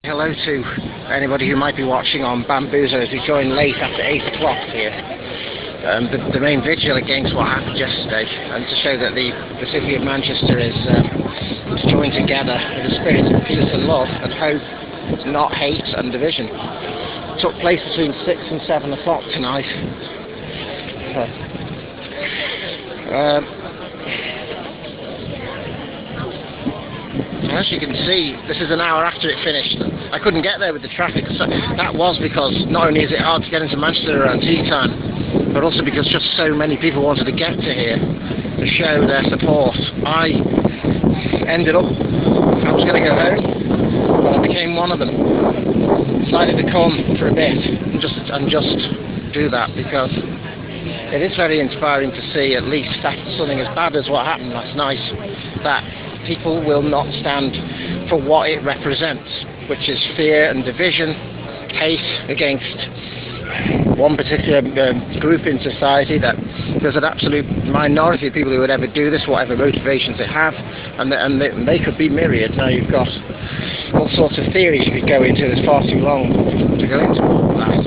Hello to anybody who might be watching on Bamboozlers who joined late after 8 o'clock here. The main vigil against what happened yesterday, and to show that the city of Manchester is joined together with a spirit of peace and love and hope, not hate and division. It took place between 6 and 7 o'clock tonight. As you can see, this is an hour after it finished. I couldn't get there with the traffic. So that was because not only is it hard to get into Manchester around tea time, but also because just so many people wanted to get to here to show their support. I was going to go home, but I became one of them. Decided to come for a bit and just do that, because it is very inspiring to see, at least after something as bad as what happened last night, that people will not stand for what it represents, which is fear and division, hate against one particular group in society. That there's an absolute minority of people who would ever do this, whatever motivations they have, and they could be myriad. Now you've got all sorts of theories you could go into. It's far too long to go into all of that.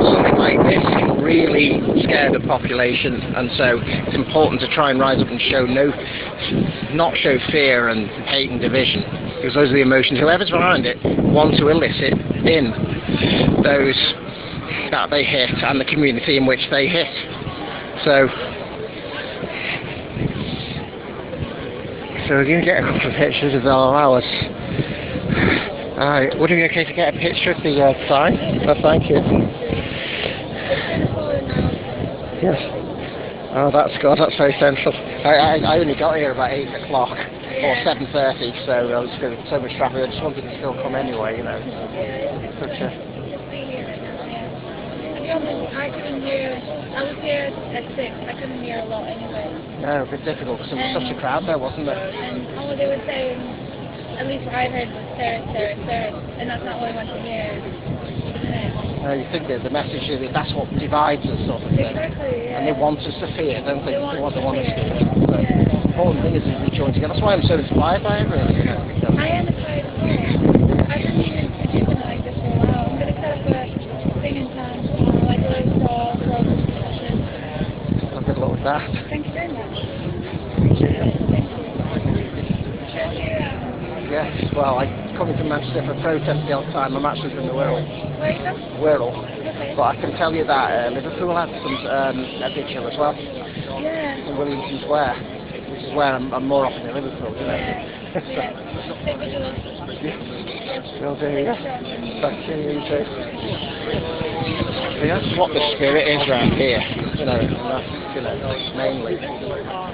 Something like this really scared the population, and so it's important to try and rise up and not show fear and hate and division, because those are the emotions whoever's behind it want to elicit in those that they hit and the community in which they hit. So we're going to get a couple of pictures if they'll allow us. Would it be okay to get a picture of the sign? Oh, thank you. Yes. Oh, that's good. That's very central. I only got here about 8 o'clock or 7:30, so I was going so much traffic. I just wanted to still come anyway, you know. Such a... I couldn't hear. I was here at 6. I couldn't hear a lot anyway. No, a bit difficult because there was such a crowd there, wasn't there? And all they were saying, at least what I heard, was terrorist, and that's not what I want to hear. No, you think that the message is that that's what divides us, sort of thing. Exactly, yeah. And they want us to fear, don't they? They want us to fear. Yeah. The important thing is that we join together. That's why I'm so inspired by it, really. You know, because I am inspired as well. I didn't even do something like this for a while. I'm going to set up a thing in town tomorrow, like a little stall for all the discussion. I'll good luck with that. Thank you very much. Yes, well, I'm coming to Manchester for protest the odd time. I'm actually from the Wirral. Where are you from? Wirral. Okay. But I can tell you that Liverpool had some a vigil as well. Yeah. In Williamson Square, which is where I'm more often in Liverpool, you know. Yeah. Stay vigilant. Will do, yeah. Thank you, too. Yeah, that's what the spirit is around here, you know, and that's, you know, mainly.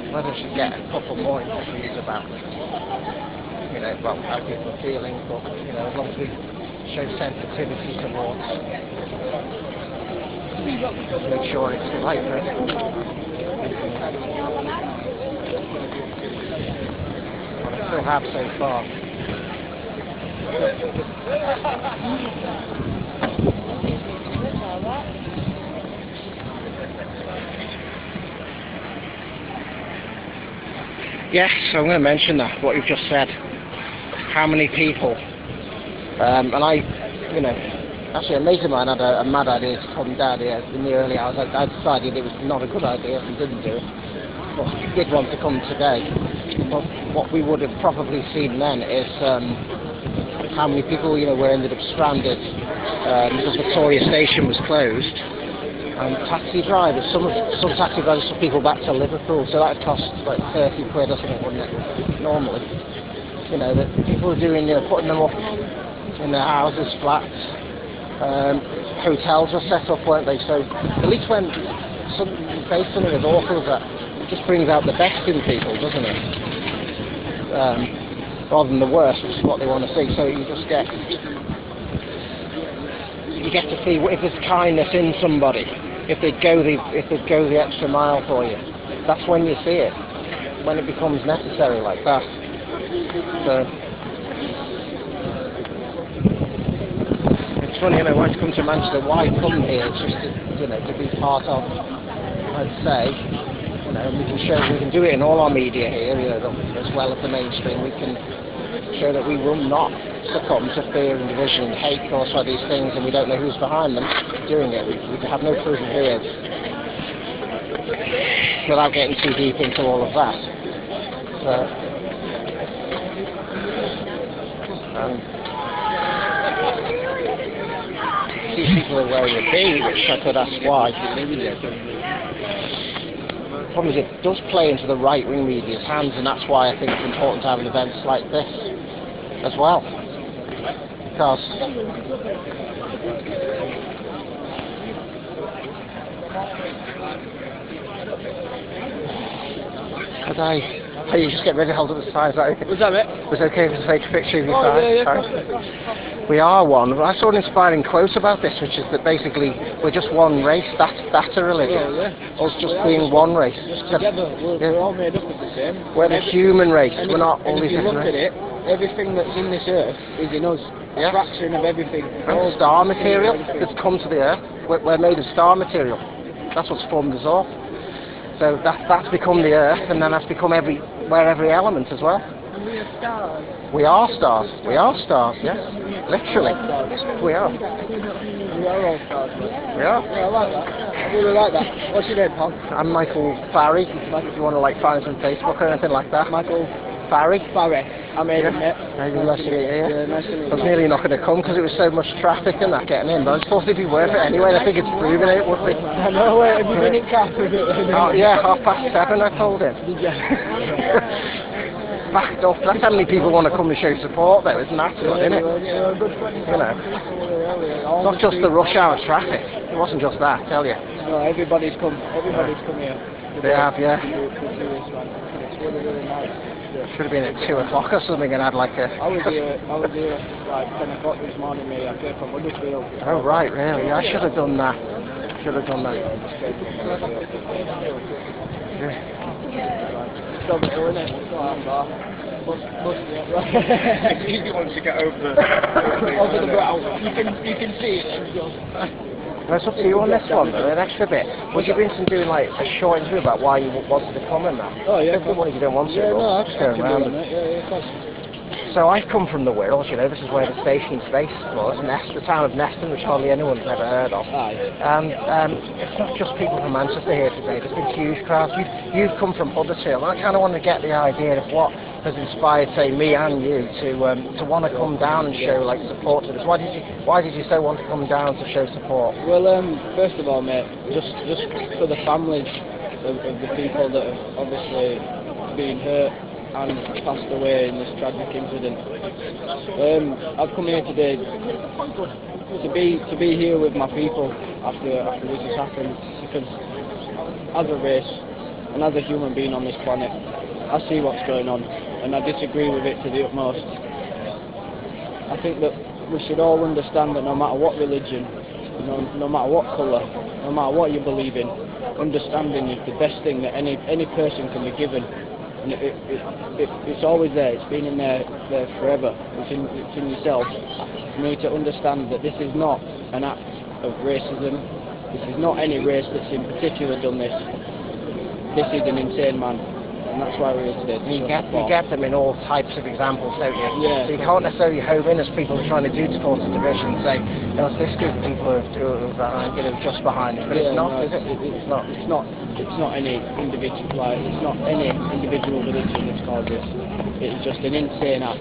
Whether we should get a couple more interviews about, you know, well, how people are feeling, but, you know, as long as we show sensitivity towards, make sure it's the right person. What I still have so far. Yes, so I'm going to mention that, what you've just said. How many people, and I, you know, actually a mate of mine had a mad idea to come down here in the early hours. I decided it was not a good idea and didn't do it, but he did want to come today. But what we would have probably seen then is how many people, you know, were ended up stranded because Victoria Station was closed. Taxi drivers, some taxi drivers took people back to Liverpool, so that cost like 30 quid or something, wouldn't it, normally. You know, that people are doing, you know, putting them up in their houses, flats, hotels were set up, weren't they? So at least when you face something as awful as that, it just brings out the best in people, doesn't it? Rather than the worst, which is what they want to see. So you just get to see if there's kindness in somebody, if they go the extra mile for you. That's when you see it, when it becomes necessary like that. So it's funny, you know, when I come to Manchester, why come here? It's just to, you know, to be part of, I'd say, you know, we can do it in all our media here, you know, as well as the mainstream. We can show that we will not succumb to fear and division and hate caused by these things, and we don't know who's behind them doing it. We have no proof of who it is. Without getting too deep into all of that. So, these people are where you'd be, which I could ask why. The problem is it does play into the right-wing media's hands, and that's why I think it's important to have events like this as well. Because oh, you just get ready to hold up the sign, is that okay? Was that it? Was it okay if I take a picture of your sign? Yeah. We are one. I saw an inspiring quote about this, which is that basically we're just one race. That's a religion. Oh, yeah. Us just being one race. Just together. We're all made up of the same. We're the human race. We're not all these if you different look at races. it, everything that's in this earth is in us. Yeah. A fraction of everything. And star material that's come to the earth. We're made of star material. That's what's formed us all. So that's become the earth, and then that's become every element as well. And we are stars. We are stars. We are stars, yes. Literally. We are. We are all stars. Yeah. Yeah, I like that. I really like that. What's your name, pal? I'm Michael Farry, if you want to find us on Facebook or anything like that. Michael Farry. Barry. I'm Aidan, Yeah. mate. Nice to meet you. Yeah, nice to meet you. I was nearly not going to come because it was so much traffic and that getting in, but I just thought it'd be worth it anyway. I think it's proven it would be. I know, have you been in car? Oh, yeah, 7:30 I told him. Did you? Backed up. That's how many people want to come and show support though, isn't that good, isn't it? Yeah, good You know. It's not just the rush hour traffic. It wasn't just that, I tell you. No, everybody's come here. They have, yeah. To do this, man. It's really, really nice. Should have been at 2 o'clock or something and had like a... I was here like 10 o'clock this morning, mate. I came from Huddersfield. Oh, right, really? I should have done that. Should have done that. Yeah. It's obviously, isn't it? It's not that It's easy once you get over the brow. You can see it. It's up to you on this one, though, an extra bit. Would you be interested in doing like a short interview about why you wanted to come in that? Oh, yeah. If you don't want to, Yeah, no, just go around. Yeah, of course. So I come from the Wirral, you know, this is where the station's based was, the town of Neston, which hardly anyone's ever heard of. Aye. It's not just people from Manchester here today, there's been huge crowds. You've come from Huddersfield, and I kind of want to get the idea of what has inspired, say, me and you to want to come down and show like support to this. Why did you so want to come down to show support? Well, first of all, mate, just for the families of the people that have obviously been hurt and passed away in this tragic incident. I've come here today to be here with my people after this has happened, because as a race and as a human being on this planet, I see what's going on and I disagree with it to the utmost. I think that we should all understand that no matter what religion, no matter what colour, no matter what you believe in, understanding is the best thing that any person can be given. And it's always there. It's been in there forever. It's in yourself. You need to understand that this is not an act of racism. This is not any race that's in particular done this. This is an insane man, and that's why we're here today. You get them in all types of examples, don't you? Yeah. So you can't necessarily home in as people are trying to do towards the division and say, it's this group of people who are just behind it. But it's not, is it? It's not. It's not any individual. It's not any individual religion that's caused this. It's just an insane act,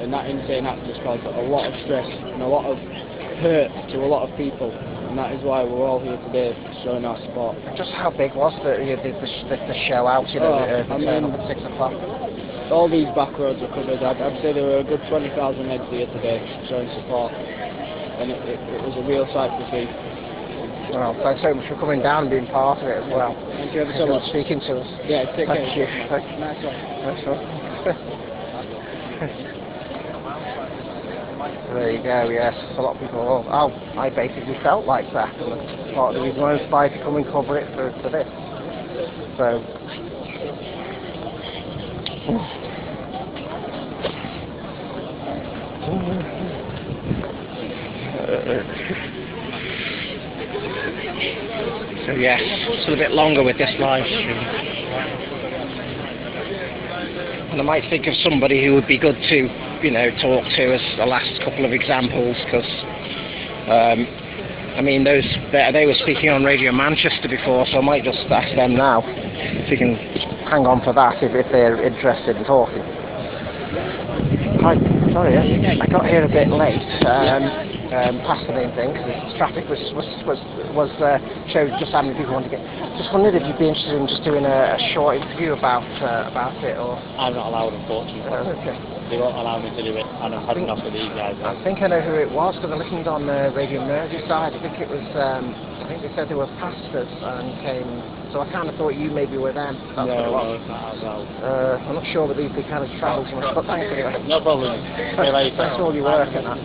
and that insane act has caused a lot of stress and a lot of hurt to a lot of people. And that is why we're all here today showing our support. Just how big was the show out, you know, the turn up at 6 o'clock? All these back roads are covered. I'd say there were a good 20,000 heads here today showing support. And it was a real sight to see. Well, thanks so much for coming down and being part of it as well. Thank you ever so much. Speaking to us. Yeah, take care. Thank you. Nice one. Nice one. There you go, yes. A lot of people, I basically felt like that. And that's part of the reason I was inspired to come and cover it for this. So... So yes, still a bit longer with this live stream. and I might think of somebody who would be good to, you know, talk to as the last couple of examples, because I mean, they were speaking on Radio Manchester before, so I might just ask them now if you can hang on for that if they're interested in talking. Hi, sorry, I got here a bit late, past the main thing, because traffic was showed just how many people want to get. Just wondered if you'd be interested in just doing a short interview about it, or. I'm not allowed, unfortunately. Okay. They won't allow me to do it, and I'm having enough of these guys. I think I know who it was, because I listened on Radio Merseyside. I think it was. I think they said they were pastors and came. So I kind of thought you maybe were them. That's what it was. No, it's not as well. I'm not sure that they kind of travel so much, but thanks anyway. No problem. Thanks for all your work and that.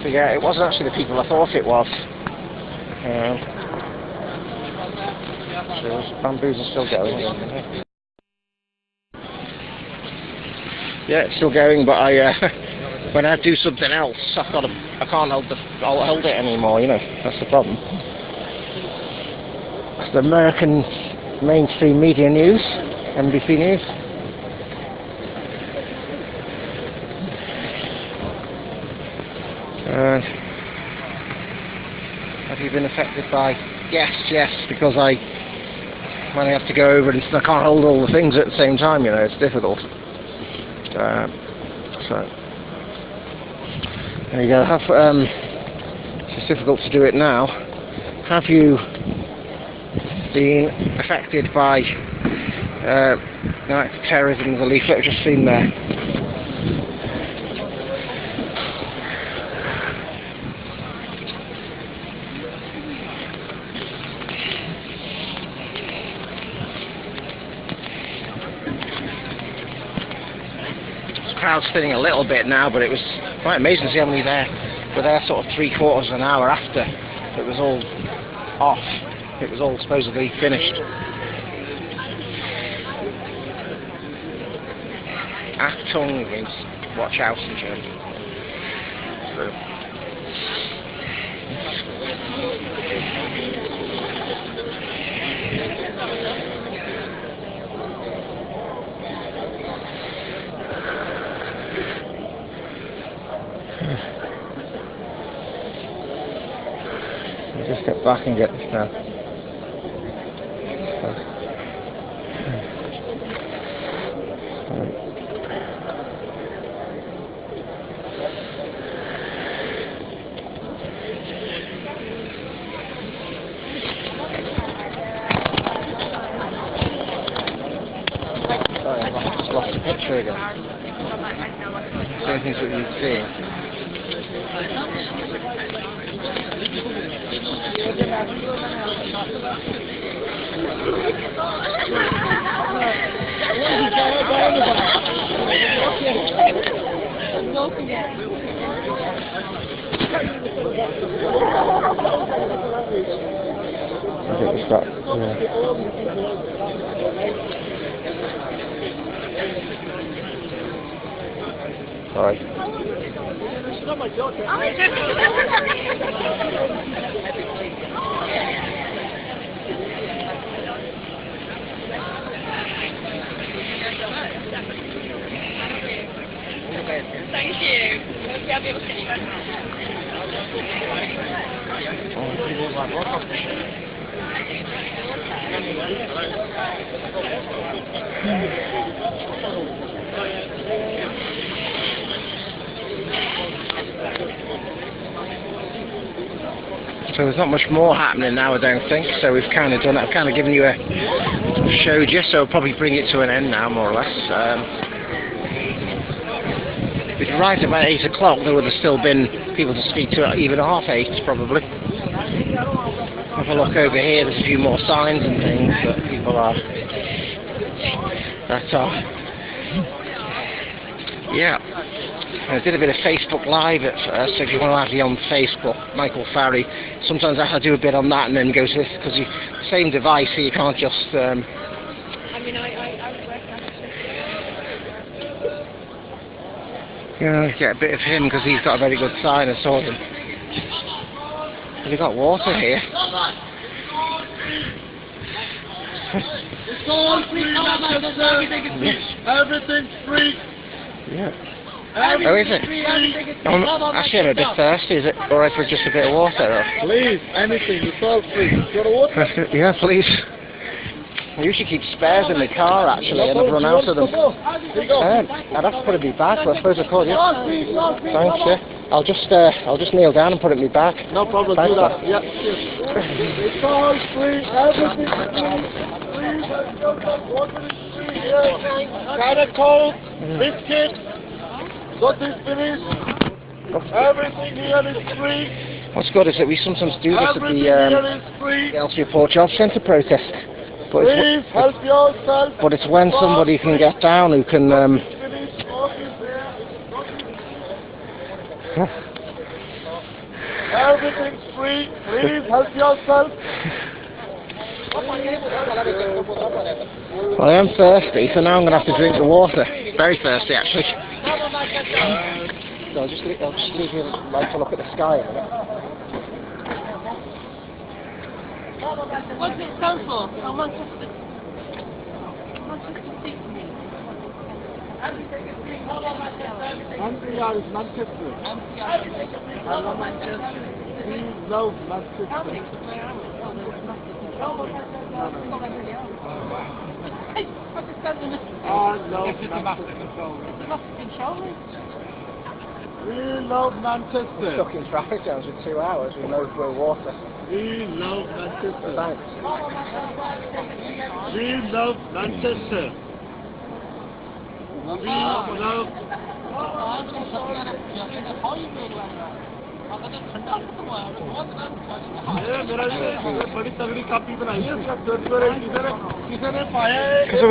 So yeah, it wasn't actually the people I thought it was. So bamboos are still going. Yeah, it's still going, but when I do something else, I can't hold it anymore. You know, that's the problem. That's the American mainstream media news, NBC News. Have you been affected by? Yes, because when I have to go over and I can't hold all the things at the same time, you know, it's difficult. So there you go. It's difficult to do it now. Have you been affected by terrorism? The leaflet I've just seen there. Crowd's thinning a little bit now, but it was quite amazing to see how many were there sort of 3/4 of an hour after it was all off. It was all supposedly finished. Achtung means watch out in German. So. I'll just get back and get this now. Sorry, I've just lost the picture again. Same things that you've seen. I think it's got, yeah. Sorry. Thank you. Hope you'll be able to see you. So there's not much more happening now, I don't think. So we've kind of done it. I've kind of given you showed you, so I'll probably bring it to an end now, more or less. If it arrived about 8 o'clock, there would have still been people to speak to, even 8:30 probably. Have a look over here. There's a few more signs and things that people are. Yeah. I did a bit of Facebook Live at first, so if you want to add me on Facebook, Michael Farry, sometimes I do a bit on that and then go to this, because you same device, so you can't just... I mean, I was working on it. You know, get a bit of him, because he's got a very good sign, I saw him. Have you got water here? It's all free, everything's free. Yeah. Oh, is it? Actually, I'm a bit thirsty. Is it alright for just a bit of water? Or? Please, anything, it's all free. You want water? Yeah, please. I usually keep spares in the car, actually, and I've run out of them. I'd have to put it in my bag, but I suppose I could, yeah. Thanks, yeah. I'll just kneel down and put it in my bag. No problem, Thanks, do that. Yeah. It's all free, everything's free. Water is free, yeah. Carrot Coke, biscuit, got this finished. Everything here is free. What's good is that we sometimes do this at Everything here is free. the LCA Port Job Centre protest. But Please help yourself. but it's when somebody can get down who can... Finish, office there. Everything's free. Please help yourself. Well, I am thirsty, so now I'm going to have to drink the water. Very thirsty, actually. So I'll just leave you like to look at the sky a minute. What's it stand for? Manchester City. Montreal is Manchester. Hello, Manchester. We love Manchester. I love Manchester. We love Manchester. Stuck in traffic jams for 2 hours with no water. We love Manchester. Thanks. We love Manchester. We love. बड़ी तगड़ी copy बनाई है उसका किसी ने पाया है Because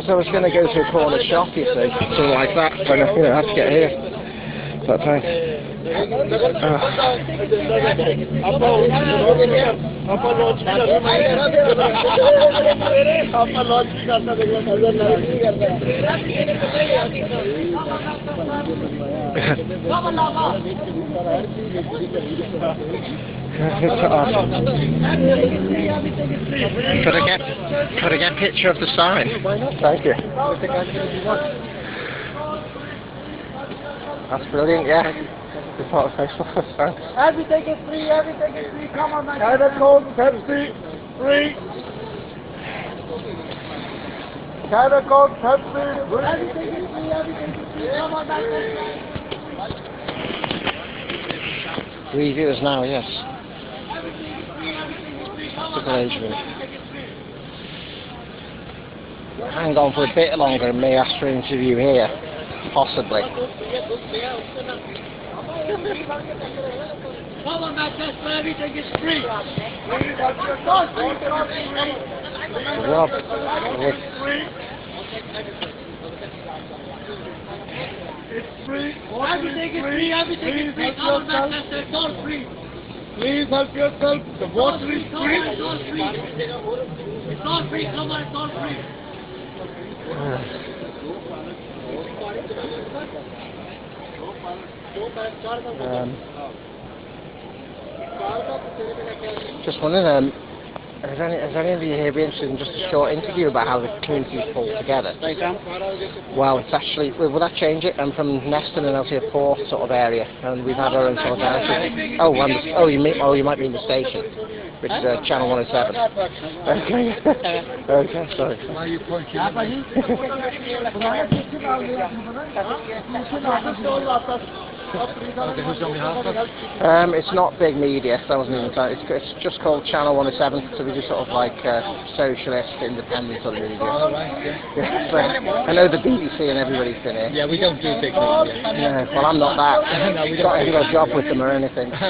I was going to go to a corner shop, you see, something like that, but I had to get here. But thanks. Could I get a picture of the sign? Thank you. That's brilliant, yeah. It's part of Facebook, thanks. Everything is free, everything is free, come on man. Carrot Coke, Pepsi, free. Carrot Coke, Pepsi, free. Everything is free, everything is free, come on man. Reviews now, yes. Typical Adrian. Hang on for a bit longer and may ask for an interview here. Possibly. Come on Manchester, everything is free. Rob, It's free. Everything is free, everything is free. Come on Manchester, it's all free. Please help yourself. The water is free. It's all free. It's all free. Come on, it's all free. Just wondering, has any of you here been interested in just a short interview about how the community is pulled together? Well, it's actually, will that change it? I'm from Neston and LCA Port sort of area, and we've had our own solidarity. You might be in the station, which is Channel 107. Okay. Okay, sorry. Why are you pointing? It's not big media, so I wasn't even saying. It's just called Channel 107, so we do sort of like socialist, independent sort of media. Yeah, so I know the BBC and everybody's been here. Yeah, we don't do big media. Yeah, well, I'm not that. No, we Got to do a job with them or anything. So,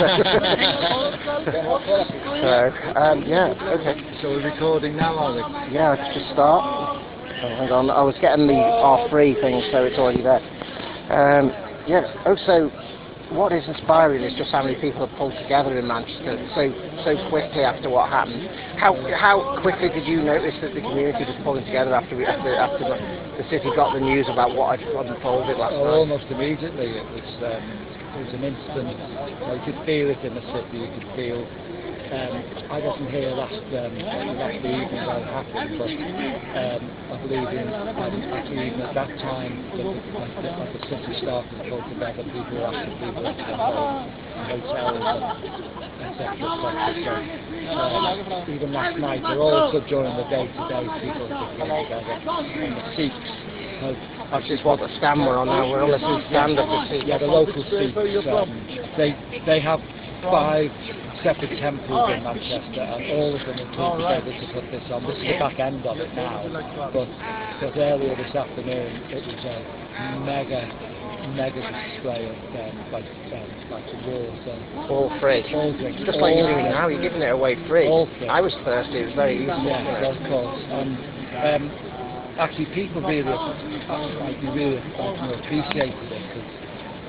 yeah, okay. So we're recording now, are we? Yeah, let's just start. Oh, hang on, I was getting the R3 thing, so it's already there. Yeah. Also, what is inspiring is just how many people have pulled together in Manchester so quickly after what happened. How quickly did you notice that the community was pulling together after the city got the news about what had unfolded last night? Almost immediately. It was an instant. You could feel it in the city. You could feel. I wasn't here last evening when it happened, but I believe actually even at that time, as the city started to pull together, people were asking people to go home, hotels, etc. So even last night, or also during the day-to-day, people were getting together. And the Sikhs have. Which is what the stand we're on now. We're on the stand of the Sikhs. Yeah, the local Sikhs. They have 5 separate temples in Manchester, and all of them have pulled together to put this on. This is the back end of it now, but earlier this afternoon it was a mega display of like water. All free. All drinks. Just like you're doing now, you're giving it away free. All free. I was thirsty, it was very easy. Yeah, of course. And actually people really appreciated it, because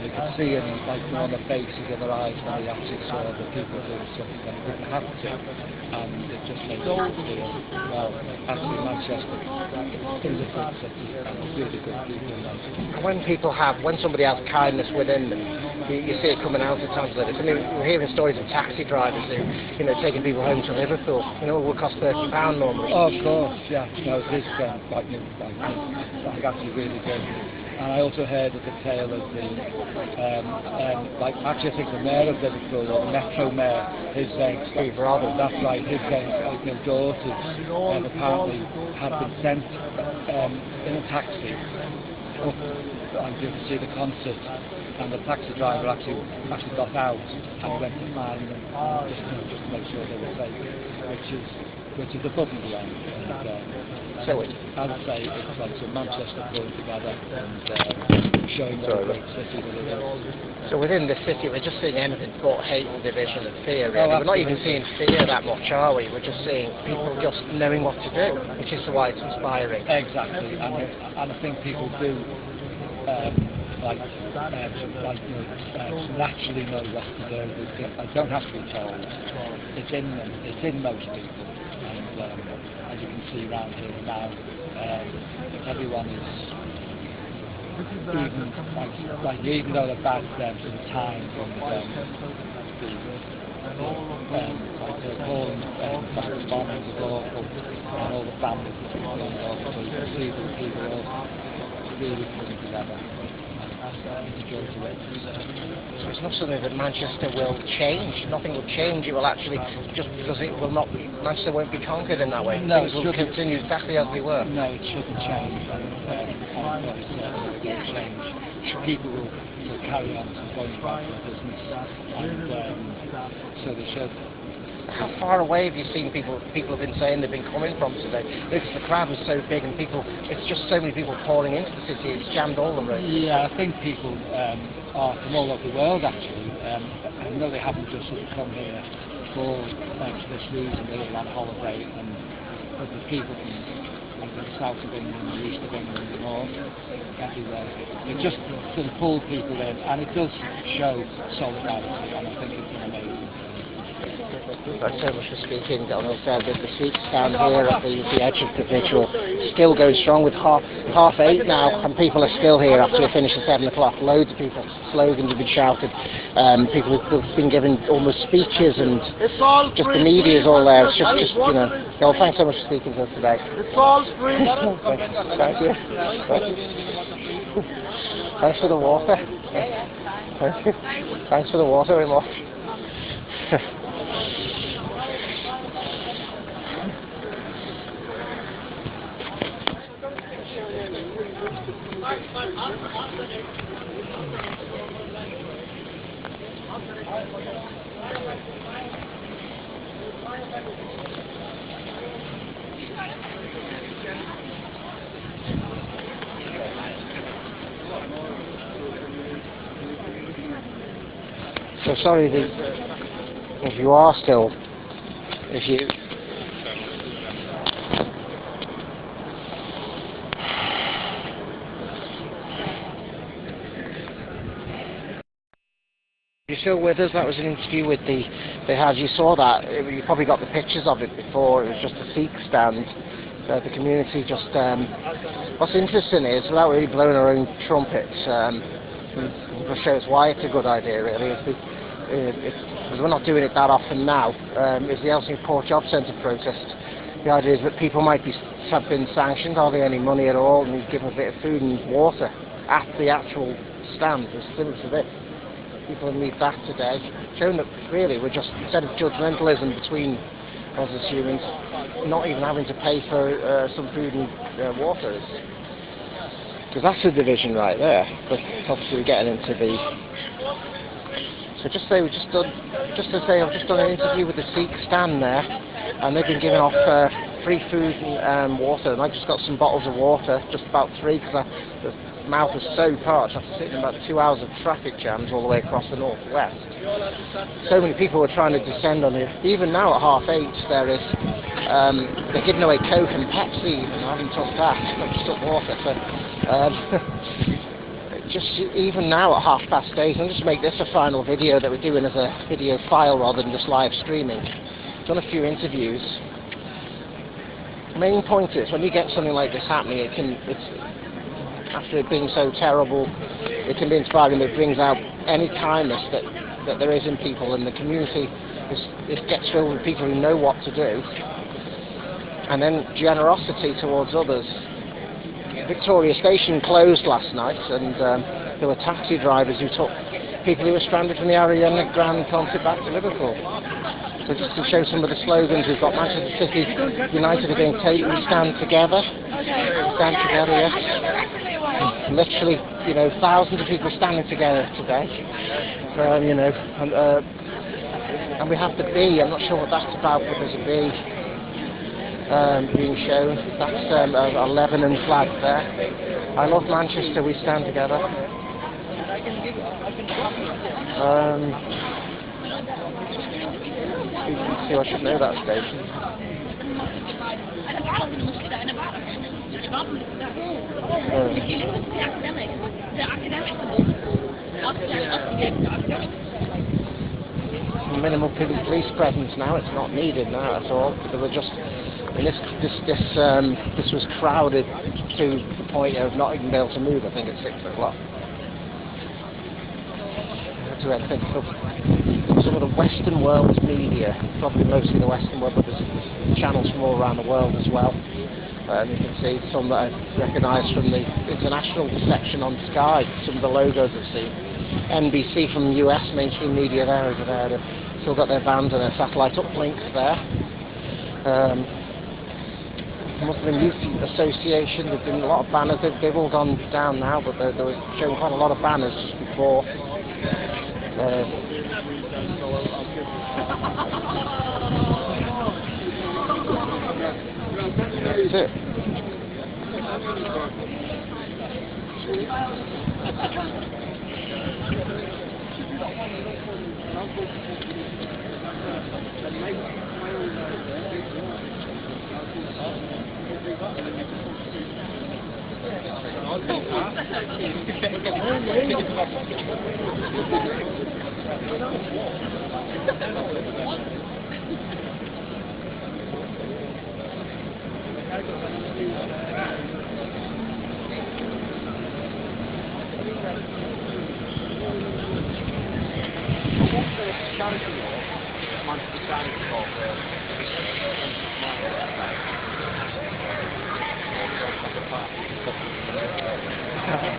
you could see in on their faces and their eyes when they actually saw the people doing something that didn't have to, and it just made them feel, well, actually Manchester is a good city and really good people in Manchester. And when somebody has kindness within them, you see it coming out at times like this. I mean, we're hearing stories of taxi drivers who, taking people home to Liverpool. It would cost £30 normally. Oh, of course, yeah. No, it is actually really good. And I also heard of the tale of the, actually I think the mayor of Liverpool, or the Metro Mayor, his Steve Robbins. that's right, his daughters apparently had been sent in a taxi up and to see the concert, and the taxi driver actually got out and went to find them just to make sure they were safe, which is above and beyond. So as I say, it's like Manchester pulling together and showing what a great city that it is. So within the city, we're just seeing anything but hate and division and fear, really. We're not even seeing fear that much, are we? We're just seeing people just knowing what to do, which is why it's inspiring. Exactly, and I think people do naturally know what to do. They don't have to be told. It's in them. It's in most people. And as you can see around here now, everyone is even though they're bad some time from the appalling bombings is awful, and all the families that are going awful. So you can see that people are all really coming together. So it's not something that Manchester will change. Nothing will change. It will actually, just because it will not be, Manchester won't be conquered in that way. No, things will continue exactly as they were. No, it shouldn't change. People will carry on going about their business, and so they should. How far away have you seen people have been saying they've been coming from today? Because the crowd was so big and it's just so many people pouring into the city, it's jammed all the roads. Yeah, I think people are from all over the world actually. I know they haven't just sort of come here for this reason, they're on holiday, but the people from the south of England, the east of England, the north, everywhere, it just sort of pull people in, and it does show solidarity, and I think it's an amazing. Thanks so much for speaking on the Sikhs stand here at the edge of the vigil, still going strong with half 8 now, and people are still here after we finish at 7 o'clock. Loads of people, slogans have been shouted, people have been given almost speeches, and just the media is all there. It's just well, thanks so much for speaking to us today. It's all free. Thank you. Thanks for the water. Thank you. Thanks for the water very much. So sorry if you are still, if you still with us? That was an interview with they had. You saw that. You probably got the pictures of it before. It was just a Sikh stand. The community just. What's interesting is, without really blowing our own trumpets, just shows why it's a good idea. Really, we're not doing it that often now. Is the Helsinki Port Job Centre protest? The idea is that people might have been sanctioned, hardly any money at all, and you give them a bit of food and water at the actual stand, as similar to this. People need that today, showing that really we're just, instead of judgmentalism between us as humans, not even having to pay for some food and water. Because that's the division right there. But obviously we're getting into the... So just say I've just done an interview with the Sikh stand there, and they've been giving off free food and water, and I just got some bottles of water, just about 3, because the mouth was so parched after sitting in about 2 hours of traffic jams all the way across the northwest. So many people were trying to descend on it. Even now at 8:30 there is, they're giving away Coke and Pepsi, and I haven't took that, I've just took water. So, just even now at 8:30, and just make this a final video that we're doing as a video file rather than just live streaming. Done a few interviews. Main point is, when you get something like this happening, after it being so terrible, it can be inspiring. It brings out any kindness that there is in people, and the community it gets filled with people who know what to do, and then generosity towards others. Victoria Station closed last night, and there were taxi drivers who took people who were stranded from the Ariana Grande concert back to Liverpool. So just to show some of the slogans, we've got Manchester City United against Tate, we stand together. Stand together, yes. Literally, thousands of people standing together today. And we have the bee. I'm not sure what that's about, but there's a bee being shown. That's a Lebanon flag there. I love Manchester, we stand together. You can see, I should know that station. Minimal police presence now, it's not needed now at all. There were just, this was crowded to the point of not even being able to move, I think, at 6 o'clock. I think some of the Western world's media, probably mostly the Western world, but there's channels from all around the world as well. You can see some that I've recognised from the international section on Sky, some of the logos I've seen. NBC from the US, mainstream media there over there. They've still got their bands and their satellite uplinks there. Muslim Youth Association, there's been a lot of banners. They've all gone down now, but they were showing quite a lot of banners just before. That's it.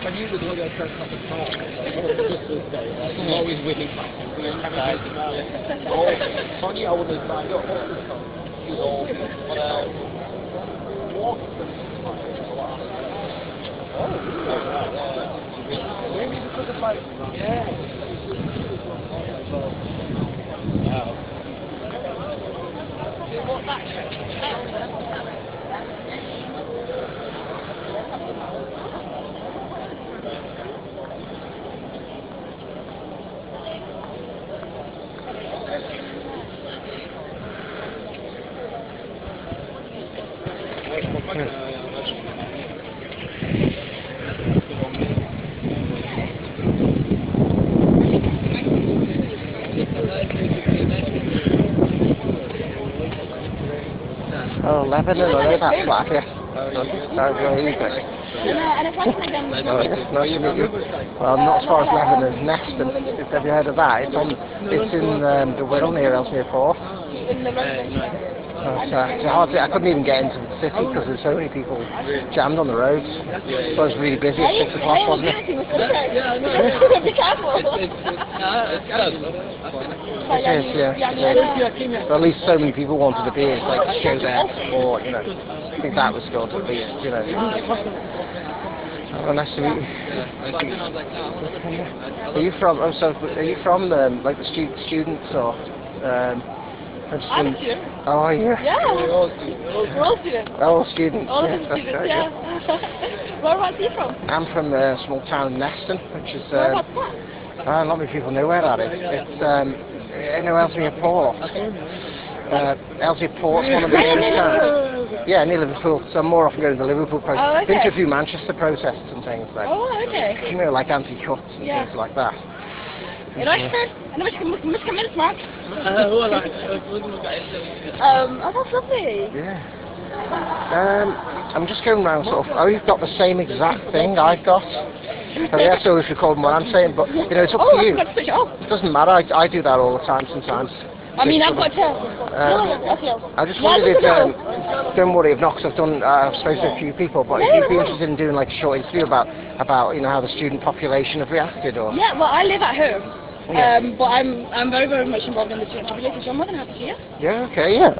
I knew the logo turned up the top. I'm always winning. Funny, I would have signed up. Maybe because of like, Oh, Lebanon, I know that flat, yeah. That's very easy. And it's like again. Oh, yes, nice to meet you. Well, not as far as Lebanon, Neston. Have you heard of that? It's in the Wirral near Ellesmere Port. In the residential. It's hard I couldn't even get into the city because there's so many people jammed on the roads. So it was really busy at 6 o'clock, wasn't it? Be careful. It is, yeah. But at least so many people wanted to be here, like to show their support, you know. I think that was good, at least, you know. Oh, nice to meet you. Are you from? Oh, so are you from like the students or? I'm a student. Oh, are you? Yeah. We're all students. All students. All Yeah, of them that's students, great, yeah. Whereabouts are you from? I'm from a small town Neston, which is. Whereabouts that? Not many people know where that is. It's in Ellesmere Port. Ellesmere Port's one of the nearest towns. Yeah, near Liverpool. So I'm more often going to the Liverpool protest. Oh, okay. Been to a few Manchester protests and things like. Oh, okay. You know, like anti-cuts and things like that. You know, I know must come in, Mark. Oh, that's lovely. Yeah. I'm just going around sort of. Oh, you've got the same exact thing I've got. So yeah, so if you're recording what I'm saying, but you know, it's up to you. It doesn't matter. I do that all the time sometimes. I mean, I've got to. I just wondered if, don't worry, if not, because I've spoken to a few people, but if you'd be interested in doing like a short interview about you know how the student population have reacted, or. Yeah, well, I live at home. But I'm very, very much involved in the student population, so I'm more than happy to hear. Yeah, okay, yeah.